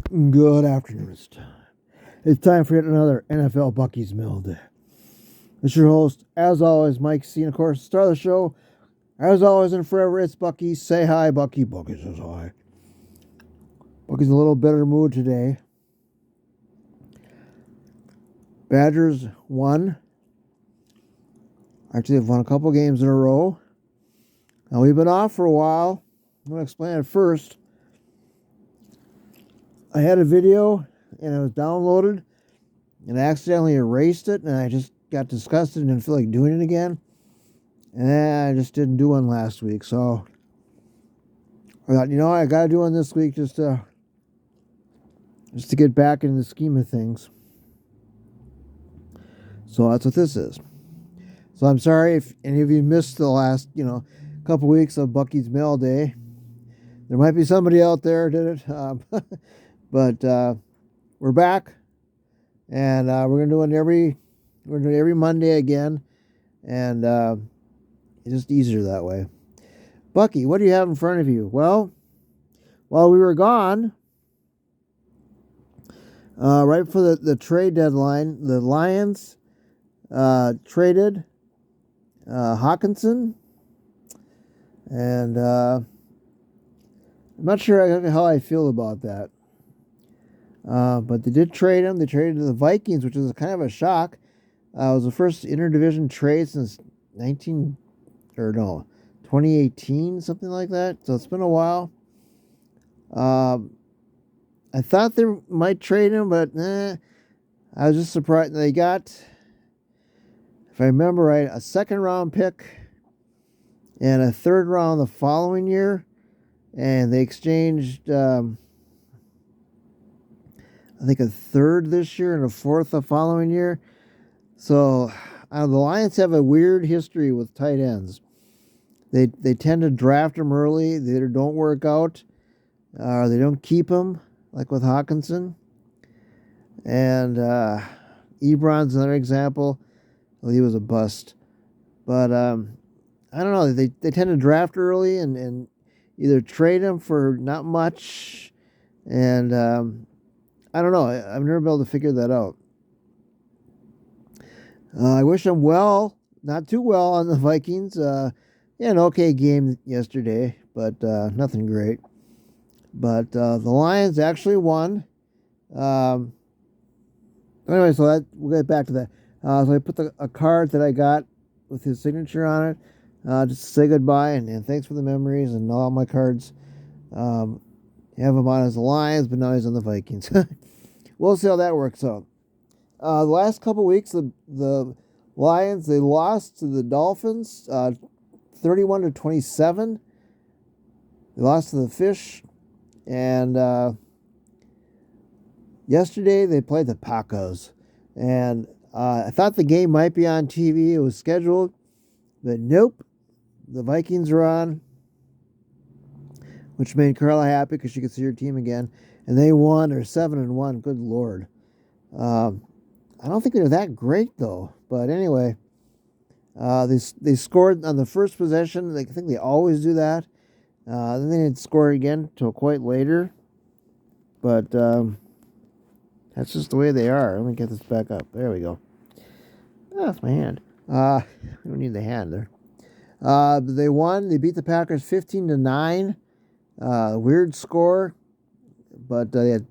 Good afternoon. It's time for yet another NFL Bucky's Mill Day. It's your host, as always, Mike C. And of course, star of the show, as always and forever, it's Bucky. Say hi, Bucky. Bucky says hi. Bucky's in a little better mood today. Badgers won. Actually, they've won a couple games in a row. Now, we've been off for a while. I'm going to explain it first. I had a video, and it was downloaded, and I accidentally erased it, and I just got disgusted and didn't feel like doing it again. And I just didn't do one last week, so I thought, I got to do one this week just to get back in the scheme of things. So that's what this is. So I'm sorry if any of you missed the last, couple weeks of Bucky's Mail Day. There might be somebody out there who did it, but we're back, and we're gonna do it every Monday again, and it's just easier that way. Bucky, what do you have in front of you? Well, while we were gone, right for the trade deadline, the Lions traded Hawkinson, and I'm not sure how I feel about that. But they did trade him. They traded to the Vikings, which is kind of a shock. It was the first interdivision trade since 2018, something like that. So it's been a while. I thought they might trade him, but I was just surprised. They got, if I remember right, a second round pick and a third round the following year. And they exchanged, I think, a third this year and a fourth the following year. So the Lions have a weird history with tight ends. They tend to draft them early. They either don't work out or they don't keep them, like with Hawkinson. And Ebron's another example. Well, he was a bust. But I don't know. They tend to draft early and either trade him for not much. And I don't know. I've never been able to figure that out. I wish them well. Not too well on the Vikings. An okay game yesterday, but nothing great. But the Lions actually won. Anyway, so we'll get back to that. So I put a card that I got with his signature on it, just to say goodbye and thanks for the memories and all my cards. Have him on as the Lions, but now he's on the Vikings. We'll see how that works out. The last couple weeks, the Lions, they lost to the Dolphins, 31-27. They lost to the Fish, and yesterday they played the Packers. And I thought the game might be on TV. It was scheduled, but nope. The Vikings are on, which made Carla happy because she could see her team again. And they won. They're 7-1. Good Lord. I don't think they're that great, though. But anyway, they scored on the first possession. I think they always do that. Then they didn't score again until quite later. But that's just the way they are. Let me get this back up. There we go. Oh, that's my hand. We don't need the hand there. They won. They beat the Packers 15-9. Weird score. But they had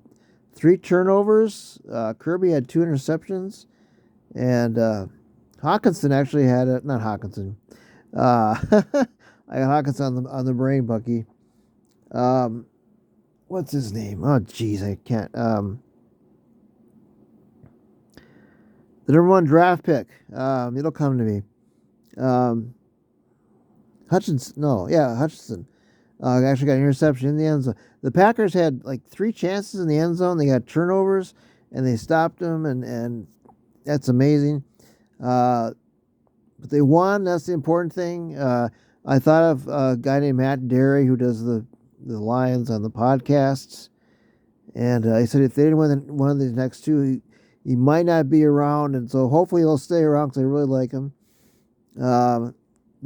3 turnovers. Kirby had 2 interceptions. And Hawkinson actually had it. Not Hawkinson. I got Hawkinson on the brain, Bucky. What's his name? Oh, jeez, I can't. The number 1 draft pick. It'll come to me. Hutchinson. Actually got an interception in the end zone. The Packers had like 3 chances in the end zone. They got turnovers, and they stopped them, and that's amazing. But they won. That's the important thing. I thought of a guy named Matt Derry who does the Lions on the podcasts, and he said if they didn't win one of these next 2, he might not be around, and so hopefully he'll stay around because I really like him. There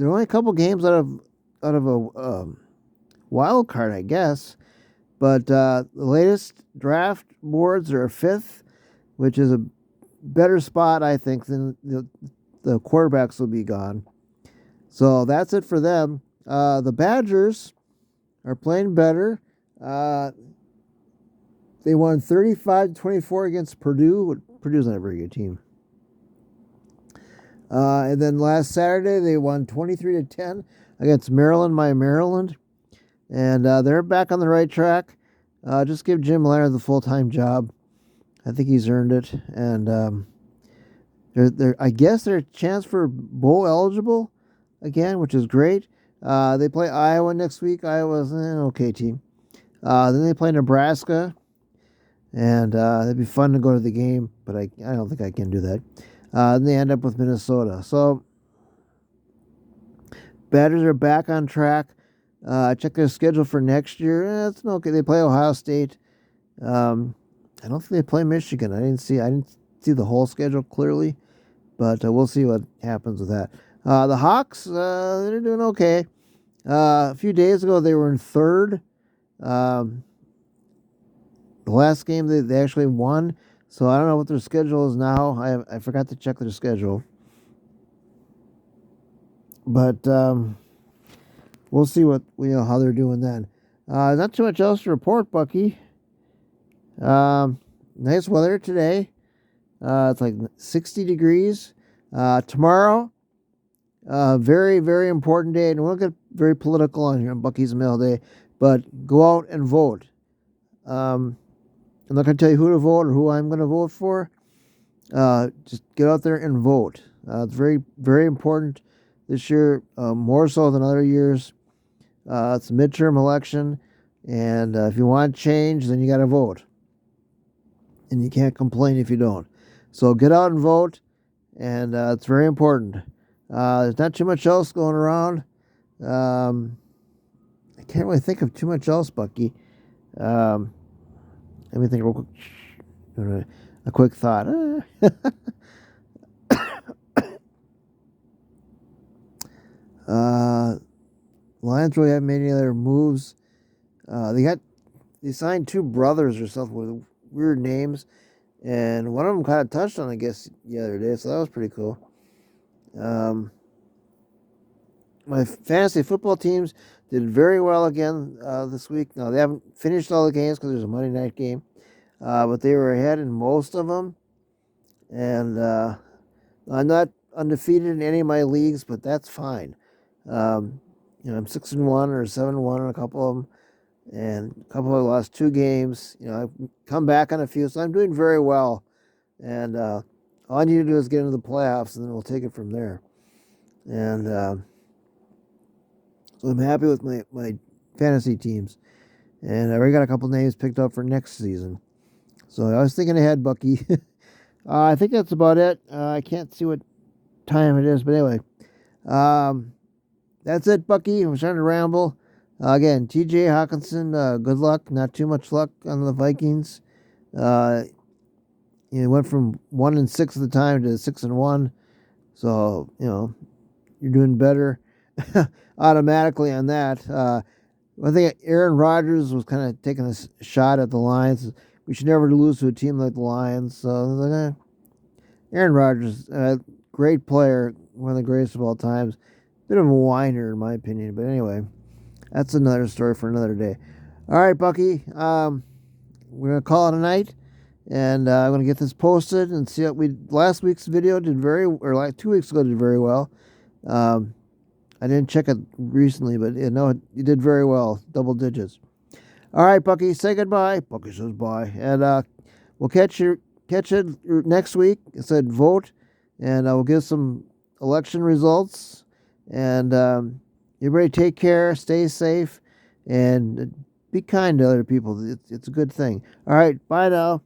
are only a couple games out of a wild card, I guess. But the latest draft boards are 5th, which is a better spot, I think, than the quarterbacks will be gone. So that's it for them. The Badgers are playing better. They won 35-24 against Purdue. Purdue's not a very good team. And then last Saturday, they won 23-10 against Maryland, my Maryland. And they're back on the right track. Just give Jim Leonard the full-time job. I think he's earned it. And I guess they're a chance for bowl eligible again, which is great. They play Iowa next week. Iowa's an okay team. Then they play Nebraska. And it'd be fun to go to the game, but I don't think I can do that. And they end up with Minnesota. So, Badgers are back on track. Check their schedule for next year. It's okay. They play Ohio State. I don't think they play Michigan. I didn't see the whole schedule clearly, but we'll see what happens with that. The Hawks, they're doing okay. A few days ago, they were in 3rd. The last game they actually won, so I don't know what their schedule is now. I forgot to check their schedule, but we'll see how they're doing then. Not too much else to report, Bucky. Nice weather today. It's like 60 degrees. Tomorrow, very, very important day, and we won't get very political on here on Bucky's Mail Day, but go out and vote. I'm not going to tell you who to vote or who I'm going to vote for. Just get out there and vote. It's very, very important this year, more so than other years. It's a midterm election, and if you want change, then you got to vote. And you can't complain if you don't. So get out and vote, and it's very important. There's not too much else going around. I can't really think of too much else, Bucky. Let me think real quick. A quick thought. Lions really haven't made any other moves. They signed 2 brothers or something with weird names, and one of them kind of touched on, I guess, the other day, so that was pretty cool. My fantasy football teams did very well again this week. Now, they haven't finished all the games because there's a Monday night game, but they were ahead in most of them. And I'm not undefeated in any of my leagues, but that's fine. I'm 6-1 or 7-1 in a couple of them, and a couple of lost 2 games. I've come back on a few, so I'm doing very well. And all I need to do is get into the playoffs, and then we'll take it from there. And so I'm happy with my fantasy teams. And I already got a couple names picked up for next season. So I was thinking ahead, Bucky. I think that's about it. I can't see what time it is, but anyway. That's it, Bucky. I'm trying to ramble. Again, TJ Hawkinson, good luck. Not too much luck on the Vikings. It went from 1-6 at the time to 6-1. So, you're doing better automatically on that. I think Aaron Rodgers was kind of taking a shot at the Lions. We should never lose to a team like the Lions. So, Aaron Rodgers, great player, one of the greatest of all times. Bit of a whiner, in my opinion. But anyway, that's another story for another day. All right, Bucky. We're going to call it a night. And I'm going to get this posted and see what last week's video did 2 weeks ago did very well. I didn't check it recently, but you did very well, double digits. All right, Bucky, say goodbye. Bucky says bye, and we'll catch you next week. I said vote, and I will give some election results. And everybody, take care, stay safe, and be kind to other people. It's a good thing. All right, bye now.